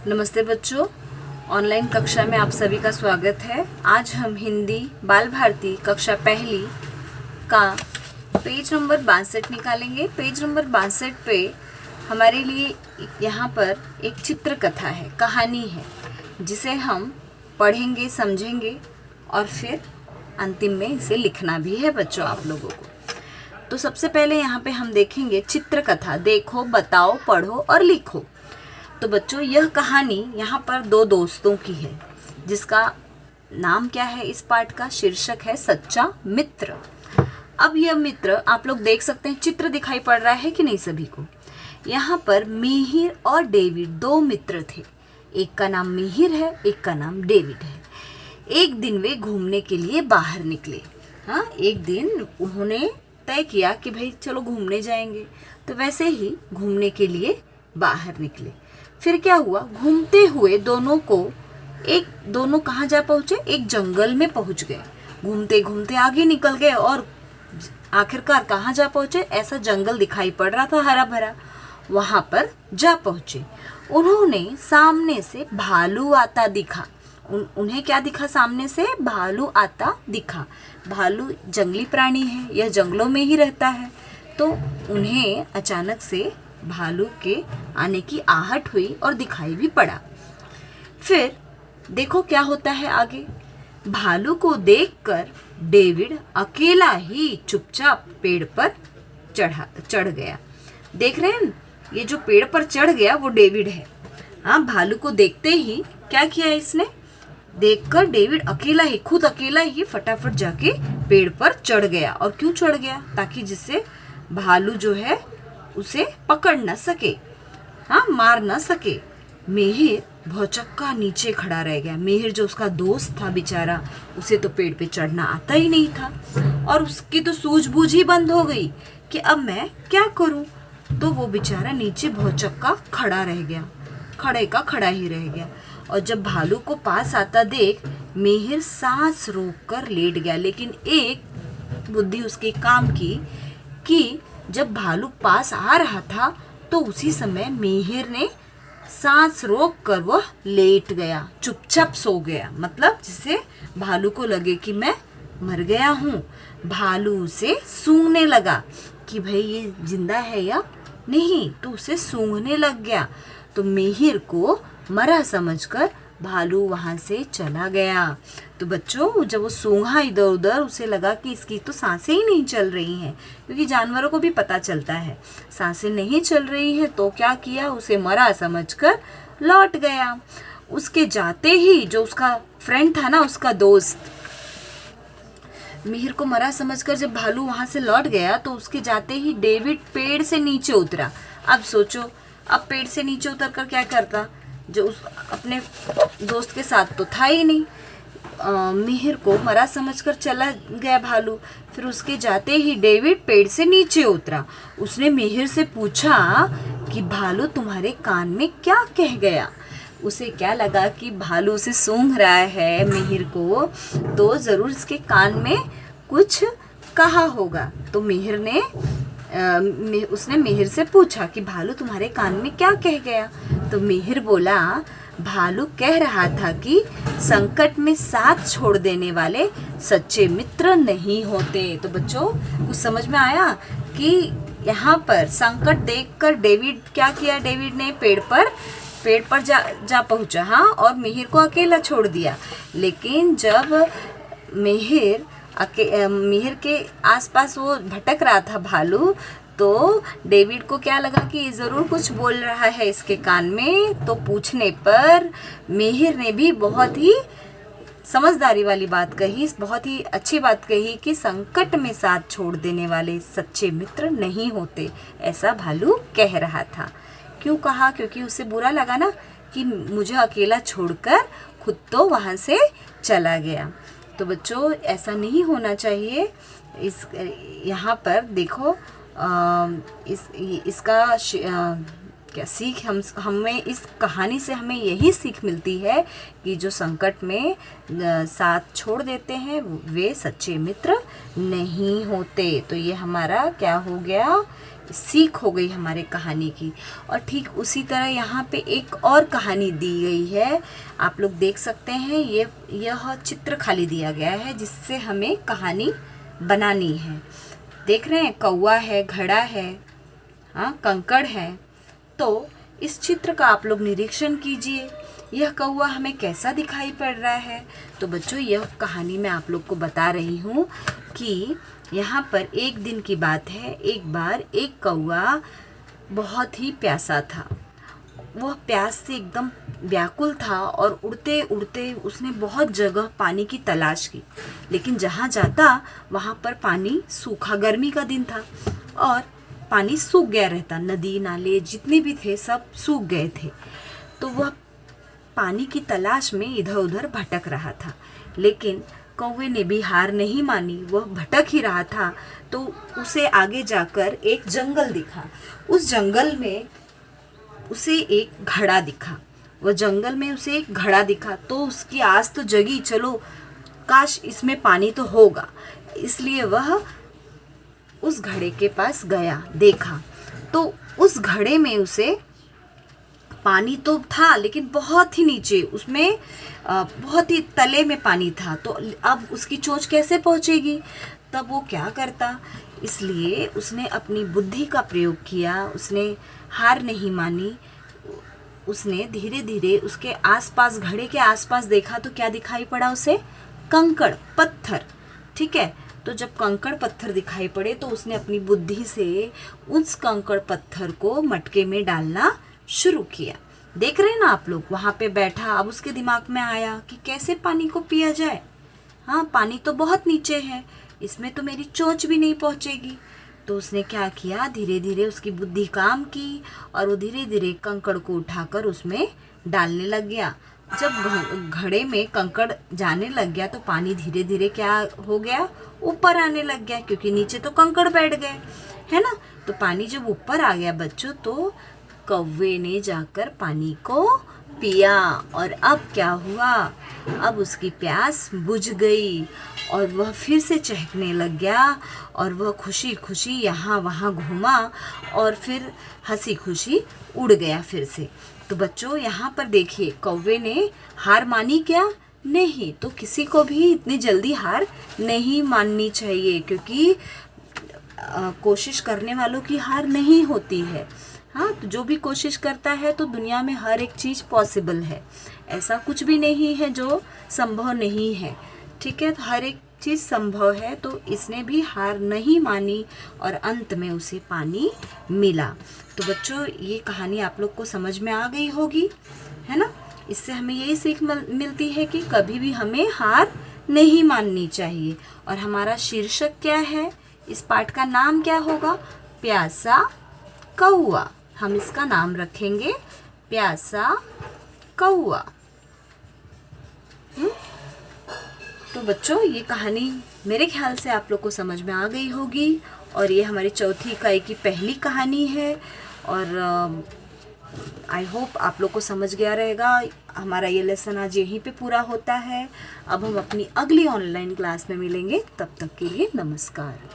नमस्ते बच्चों, ऑनलाइन कक्षा में आप सभी का स्वागत है। आज हम हिंदी बाल भारती कक्षा पहली का पेज नंबर 62 निकालेंगे। पेज नंबर 62 पे हमारे लिए यहाँ पर एक चित्र कथा है, कहानी है, जिसे हम पढ़ेंगे, समझेंगे और फिर अंतिम में इसे लिखना भी है बच्चों आप लोगों को। तो सबसे पहले यहाँ पे हम देखेंगे चित्र कथा, देखो, बताओ, पढ़ो और लिखो। तो बच्चों यह कहानी यहाँ पर दो दोस्तों की है, जिसका नाम क्या है, इस पाठ का शीर्षक है सच्चा मित्र। अब यह मित्र आप लोग देख सकते हैं, चित्र दिखाई पड़ रहा है कि नहीं सभी को। यहाँ पर मिहिर और डेविड दो मित्र थे। एक का नाम मिहिर है, एक का नाम डेविड है। एक दिन वे घूमने के लिए बाहर निकले। हाँ, एक दिन उन्होंने तय किया कि भाई चलो घूमने जाएंगे। तो वैसे ही घूमने के लिए बाहर निकले। फिर क्या हुआ, घूमते हुए दोनों कहाँ जा पहुँचे, एक जंगल में पहुँच गए। घूमते घूमते आगे निकल गए और आखिरकार कहाँ जा पहुँचे, ऐसा जंगल दिखाई पड़ रहा था हरा भरा, वहाँ पर जा पहुँचे। उन्होंने सामने से भालू आता दिखा। उन्हें क्या दिखा, सामने से भालू आता दिखा। भालू जंगली प्राणी है, यह जंगलों में ही रहता है। तो उन्हें अचानक से भालू के आने की आहट हुई और दिखाई भी पड़ा। फिर देखो क्या होता है आगे। भालू को देखकर डेविड अकेला ही चुपचाप पेड़ पर चढ़ गया। देख रहे हैं, ये जो पेड़ पर चढ़ गया वो डेविड है। हाँ, भालू को देखते ही क्या किया इसने, देखकर डेविड खुद अकेला ही फटाफट जाके पेड़ पर चढ़ गया। और क्यों चढ़ गया, ताकि जिससे भालू जो है उसे पकड़ न सके, हाँ, मार न सके। मिहिर भौचक्का नीचे खड़ा रह गया। मिहिर जो उसका दोस्त था बेचारा, उसे तो पेड़ पे चढ़ना आता ही नहीं था और उसकी तो सूझबूझ ही बंद हो गई कि अब मैं क्या करूं। तो वो बेचारा नीचे भौचक्का खड़ा रह गया, खड़े का खड़ा ही रह गया। और जब भालू को पास आता देख मिहिर सांस रोककर लेट गया। लेकिन एक बुद्धि उसके काम की कि जब भालू पास आ रहा था तो उसी समय मिहिर ने सांस रोक कर वह लेट गया, चुपचाप सो गया। मतलब जिससे भालू को लगे कि मैं मर गया हूँ। भालू उसे सूंघने लगा कि भाई ये जिंदा है या नहीं, तो उसे सूंघने लग गया। तो मिहिर को मरा समझकर भालू वहाँ से चला गया। तो बच्चों जब वो सूंघा इधर उधर, उसे लगा कि इसकी तो सांसें ही नहीं चल रही हैं, क्योंकि जानवरों को भी पता चलता है सांसें नहीं चल रही हैं। तो क्या किया, उसे मरा समझकर लौट गया। उसके जाते ही जो उसका फ्रेंड था ना, उसका दोस्त, मिहिर को मरा समझकर जब भालू वहाँ से लौट गया तो उसके जाते ही डेविड पेड़ से नीचे उतरा। अब सोचो, अब पेड़ से नीचे उतर कर क्या करता, जो उस अपने दोस्त के साथ तो था ही नहीं। मिहिर को मरा समझकर चला गया भालू। फिर उसके जाते ही डेविड पेड़ से नीचे उतरा। उसने मिहिर से पूछा कि भालू तुम्हारे कान में क्या कह गया। उसे क्या लगा कि भालू उसे सूंघ रहा है मिहिर को, तो ज़रूर इसके कान में कुछ कहा होगा। तो उसने मिहिर से पूछा कि भालू तुम्हारे कान में क्या कह गया। तो मिहिर बोला, भालू कह रहा था कि संकट में साथ छोड़ देने वाले सच्चे मित्र नहीं होते। तो बच्चों कुछ समझ में आया कि यहाँ पर संकट देखकर डेविड क्या किया, डेविड ने पेड़ पर जा पहुँचा, हाँ, और मिहिर को अकेला छोड़ दिया। लेकिन जब मिहिर के आसपास वो भटक रहा था भालू, तो डेविड को क्या लगा कि ज़रूर कुछ बोल रहा है इसके कान में। तो पूछने पर मिहिर ने भी बहुत ही समझदारी वाली बात कही, बहुत ही अच्छी बात कही कि संकट में साथ छोड़ देने वाले सच्चे मित्र नहीं होते, ऐसा भालू कह रहा था। क्यों कहा, क्योंकि उसे बुरा लगा ना कि मुझे अकेला छोड़कर खुद तो वहाँ से चला गया। तो बच्चों ऐसा नहीं होना चाहिए। यहाँ पर देखो, इसका क्या सीख हमें इस कहानी से हमें यही सीख मिलती है कि जो संकट में साथ छोड़ देते हैं वे सच्चे मित्र नहीं होते। तो ये हमारा क्या हो गया सीख हो गई हमारे कहानी की। और ठीक उसी तरह यहाँ पे एक और कहानी दी गई है, आप लोग देख सकते हैं। यह चित्र खाली दिया गया है जिससे हमें कहानी बनानी है। देख रहे हैं, कौवा है, घड़ा है, हाँ, कंकड़ है। तो इस चित्र का आप लोग निरीक्षण कीजिए, यह कौवा हमें कैसा दिखाई पड़ रहा है। तो बच्चों, यह कहानी मैं आप लोग को बता रही हूँ कि यहाँ पर एक दिन की बात है। एक बार एक कौवा बहुत ही प्यासा था। वह प्यास से एकदम व्याकुल था और उड़ते उड़ते उसने बहुत जगह पानी की तलाश की, लेकिन जहाँ जाता वहाँ पर पानी सूखा, गर्मी का दिन था और पानी सूख गया रहता। नदी नाले जितने भी थे सब सूख गए थे। तो वह पानी की तलाश में इधर उधर भटक रहा था, लेकिन कौवे ने भी हार नहीं मानी। वह भटक ही रहा था तो उसे आगे जाकर एक जंगल दिखा। उस जंगल में उसे एक घड़ा दिखा। वह जंगल में उसे एक घड़ा दिखा तो उसकी आस तो जगी, चलो काश इसमें पानी तो होगा। इसलिए वह उस घड़े के पास गया, देखा तो उस घड़े में उसे पानी तो था लेकिन बहुत ही नीचे, उसमें बहुत ही तले में पानी था। तो अब उसकी चोंच कैसे पहुंचेगी? तब वो क्या करता? इसलिए उसने अपनी बुद्धि का प्रयोग किया, उसने हार नहीं मानी। उसने धीरे धीरे उसके आसपास, घड़े के आसपास देखा तो क्या दिखाई पड़ा उसे? कंकड़, पत्थर। ठीक है, तो जब कंकड़ पत्थर दिखाई पड़े तो उसने अपनी बुद्धि से उस कंकड़ पत्थर को मटके में डालना शुरू किया। देख रहे हैं ना आप लोग, वहाँ पे बैठा। अब उसके दिमाग में आया कि कैसे पानी को पिया जाए। हाँ, पानी तो बहुत नीचे है, इसमें तो मेरी चोंच भी नहीं पहुँचेगी। तो उसने क्या किया, धीरे धीरे उसकी बुद्धि काम की और वो धीरे धीरे कंकड़ को उठाकर उसमें डालने लग गया। जब घड़े में कंकड़ जाने लग गया तो पानी धीरे धीरे क्या हो गया, ऊपर आने लग गया, क्योंकि नीचे तो कंकड़ बैठ गए, है ना। तो पानी जब ऊपर आ गया बच्चों, तो कौवे ने जाकर पानी को पिया और अब क्या हुआ, अब उसकी प्यास बुझ गई और वह फिर से चहकने लग गया और वह खुशी खुशी यहाँ वहाँ घूमा और फिर हंसी खुशी उड़ गया फिर से। तो बच्चों, यहाँ पर देखिए, कौवे ने हार मानी क्या? नहीं। तो किसी को भी इतनी जल्दी हार नहीं माननी चाहिए, क्योंकि कोशिश करने वालों की हार नहीं होती है। हाँ, तो जो भी कोशिश करता है तो दुनिया में हर एक चीज़ पॉसिबल है। ऐसा कुछ भी नहीं है जो संभव नहीं है। ठीक है, तो हर एक चीज़ संभव है। तो इसने भी हार नहीं मानी और अंत में उसे पानी मिला। तो बच्चों, ये कहानी आप लोग को समझ में आ गई होगी, है ना। इससे हमें यही सीख मिलती है कि कभी भी हमें हार नहीं माननी चाहिए। और हमारा शीर्षक क्या है, इस पाठ का नाम क्या होगा? प्यासा कौवा। हम इसका नाम रखेंगे प्यासा कौवा। तो बच्चों, ये कहानी मेरे ख्याल से आप लोग को समझ में आ गई होगी और ये हमारी चौथी इकाई की पहली कहानी है और आई होप आप लोग को समझ गया रहेगा। हमारा ये लेसन आज यहीं पे पूरा होता है। अब हम अपनी अगली ऑनलाइन क्लास में मिलेंगे, तब तक के लिए नमस्कार।